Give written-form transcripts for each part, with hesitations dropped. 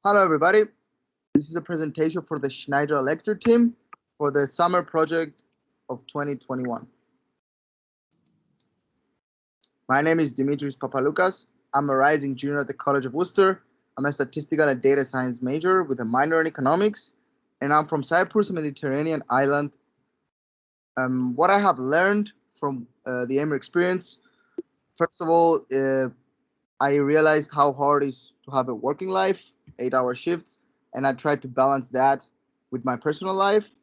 Hello, everybody. This is a presentation for the Schneider Electric team for the summer project of 2021. My name is Dimitris Papaloukas. I'm a rising junior at the College of Worcester. I'm a statistical and data science major with a minor in economics, and I'm from Cyprus, a Mediterranean island. What I have learned from the AMRE experience, first of all, I realized how hard it is to have a working life, 8-hour shifts, and I tried to balance that with my personal life.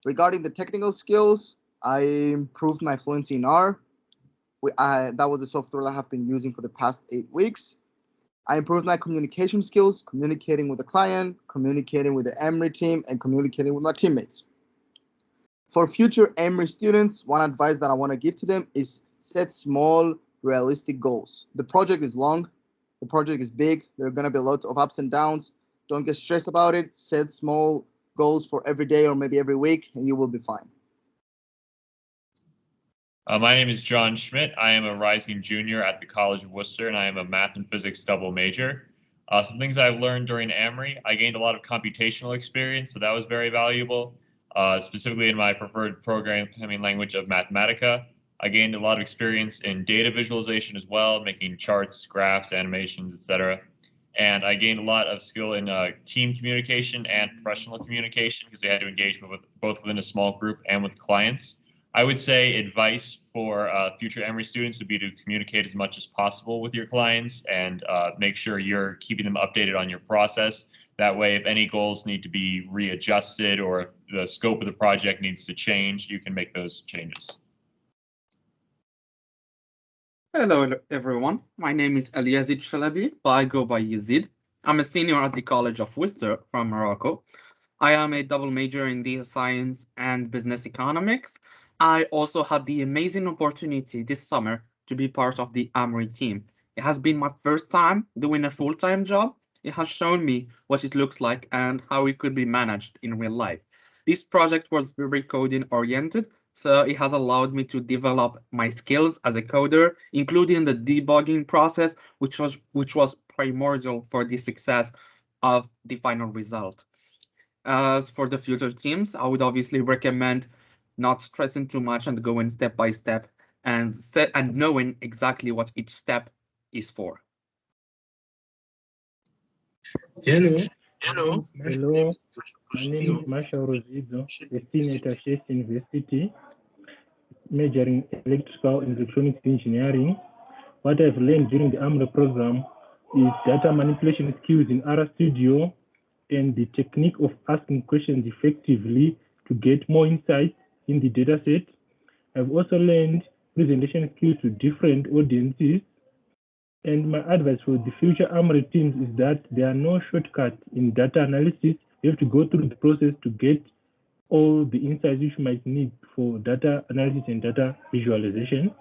Regarding the technical skills, I improved my fluency in R. That was the software that I have been using for the past 8 weeks. I improved my communication skills, communicating with the client, communicating with the AMRE team, and communicating with my teammates. For future AMRE students, one advice that I want to give to them is set small, realistic goals. The project is long, the project is big, there are going to be lots of ups and downs. Don't get stressed about it. Set small goals for every day or maybe every week, and you will be fine. My name is John Schmidt. I am a rising junior at the College of Worcester, and I am a math and physics double major. Some things I've learned during AMRE, I gained a lot of computational experience, so that was very valuable, specifically in my preferred programming language of Mathematica. I gained a lot of experience in data visualization as well, making charts, graphs, animations, etc. And I gained a lot of skill in team communication and professional communication because I had to engage with both within a small group and with clients. I would say advice for future AMRE students would be to communicate as much as possible with your clients and make sure you're keeping them updated on your process. That way, if any goals need to be readjusted or if the scope of the project needs to change, you can make those changes. Hello, everyone. My name is Eliazid Shalabi, but I go by Yazid. I'm a senior at the College of Worcester from Morocco. I am a double major in data science and business economics. I also had the amazing opportunity this summer to be part of the AMRE team. It has been my first time doing a full-time job. It has shown me what it looks like and how it could be managed in real life. This project was very coding oriented, so it has allowed me to develop my skills as a coder, including the debugging process, which was primordial for the success of the final result. As for the future teams, I would obviously recommend not stressing too much and going step by step and knowing exactly what each step is for. Hello. Hello. My name is Marshall Rosizo, a senior at Chase University, majoring in electrical and electronics engineering. What I've learned during the AMRE program is data manipulation skills in R Studio and the technique of asking questions effectively to get more insights in the dataset. I've also learned presentation skills to different audiences. And my advice for the future AMRE teams is that there are no shortcuts in data analysis. You have to go through the process to get all the insights you might need for data analysis and data visualization.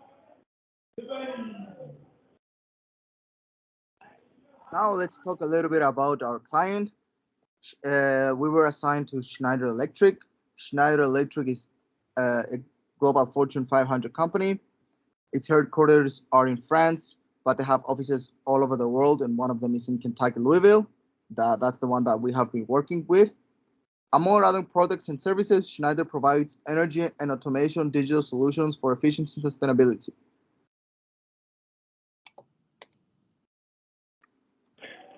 Now let's talk a little bit about our client. We were assigned to Schneider Electric. Schneider Electric is a global Fortune 500 company. Its headquarters are in France, but they have offices all over the world, and one of them is in Kentucky, Louisville. That's the one that we have been working with. Among other products and services, Schneider provides energy and automation digital solutions for efficiency and sustainability.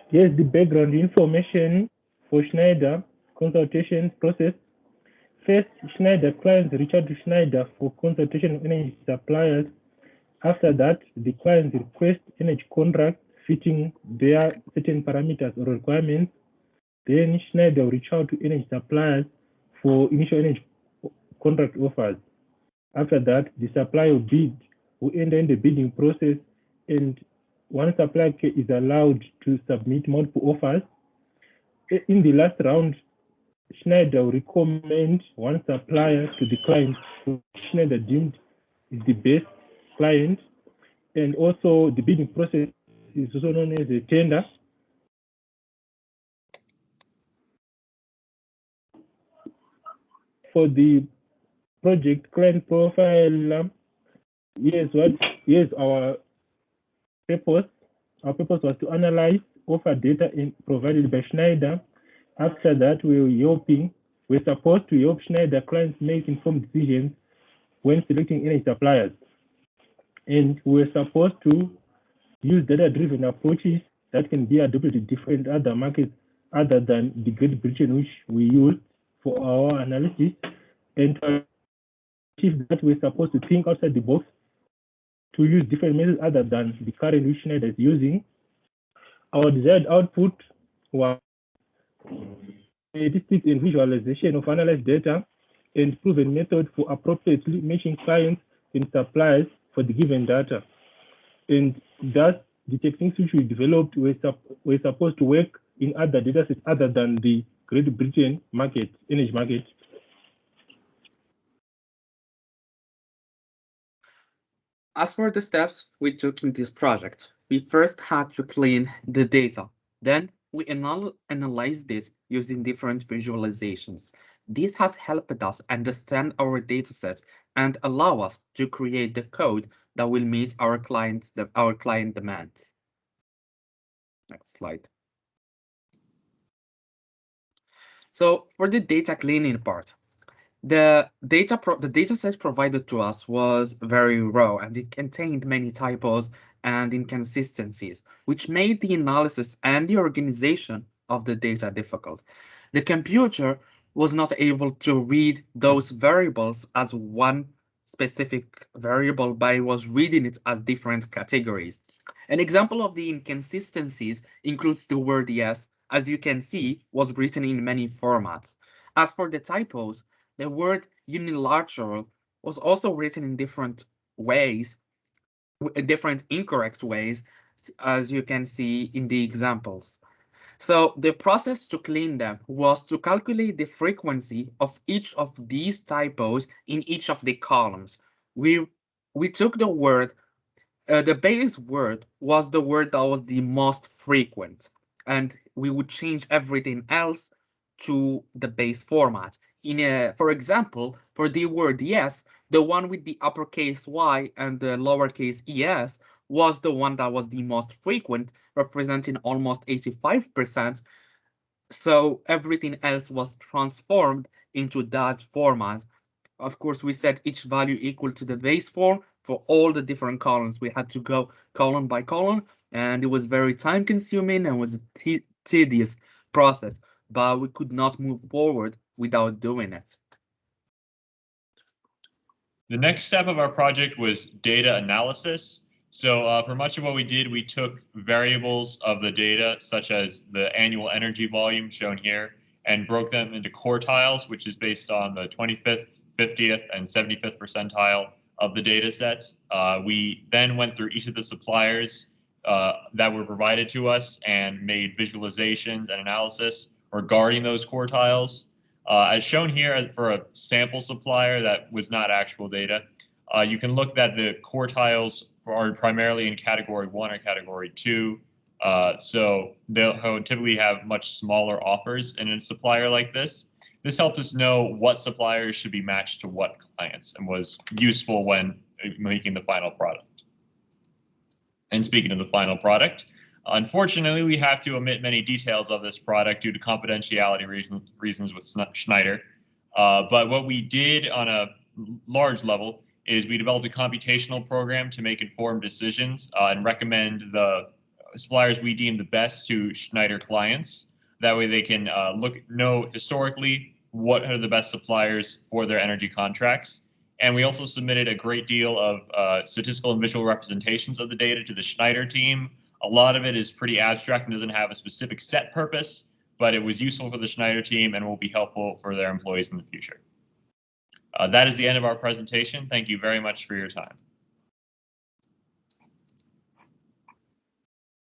Here's the background information for Schneider consultation process. First, Schneider clients reach out to Schneider for consultation of energy suppliers. After that, the clients request energy contract fitting their certain parameters or requirements. Then Schneider will reach out to energy suppliers for initial energy contract offers. After that, the supplier will enter in the bidding process, and one supplier is allowed to submit multiple offers. In the last round, Schneider will recommend one supplier to the client who Schneider deemed is the best client, and also the bidding process is also known as a tender. For the project client profile, here's our purpose. Our purpose was to analyze offer data provided by Schneider. After that, we're supposed to help Schneider clients make informed decisions when selecting energy suppliers. And we're supposed to use data-driven approaches that can be adopted in different other markets other than the Great Britain, which we use for our analysis. And to achieve that, we're supposed to think outside the box to use different methods other than the current which Schneider is using. Our desired output was statistics and visualization of analyzed data and proven method for appropriately matching clients and suppliers for the given data. And thus, the techniques which we developed were supposed to work in other datasets other than the Great Britain market, energy market. As for the steps we took in this project, we first had to clean the data. Then we analyzed it using different visualizations. This has helped us understand our datasets and allow us to create the code that will meet our client demands. Next slide. So for the data cleaning part, the dataset provided to us was very raw and it contained many typos and inconsistencies, which made the analysis and the organization of the data difficult. The computer was not able to read those variables as one specific variable, but it was reading it as different categories. An example of the inconsistencies includes the word yes, as you can see, was written in many formats. As for the typos, the word unilateral was also written in different ways, different incorrect ways, as you can see in the examples. So the process to clean them was to calculate the frequency of each of these typos in each of the columns. We took the word, the base word was the word that was the most frequent, and we would change everything else to the base format. For example, for the word yes, the one with the uppercase y and the lowercase es was the one that was the most frequent, representing almost 85%. So everything else was transformed into that format. Of course, we set each value equal to the base form for all the different columns. We had to go column by column, and it was very time consuming and was a tedious process, but we could not move forward without doing it. The next step of our project was data analysis. So for much of what we did, we took variables of the data, such as the annual energy volume shown here, and broke them into quartiles, which is based on the 25th, 50th, and 75th percentile of the data sets. We then went through each of the suppliers that were provided to us and made visualizations and analysis regarding those quartiles. As shown here for a sample supplier that was not actual data, you can look that the quartiles are primarily in category 1 or category 2. So they'll typically have much smaller offers in a supplier like this. This helped us know what suppliers should be matched to what clients and was useful when making the final product. And speaking of the final product, unfortunately, we have to omit many details of this product due to confidentiality reasons with Schneider. But what we did on a large level is we developed a computational program to make informed decisions and recommend the suppliers we deem the best to Schneider clients. That way they can know historically what are the best suppliers for their energy contracts. And we also submitted a great deal of statistical and visual representations of the data to the Schneider team. A lot of it is pretty abstract and doesn't have a specific set purpose, but it was useful for the Schneider team and will be helpful for their employees in the future. That is the end of our presentation. Thank you very much for your time.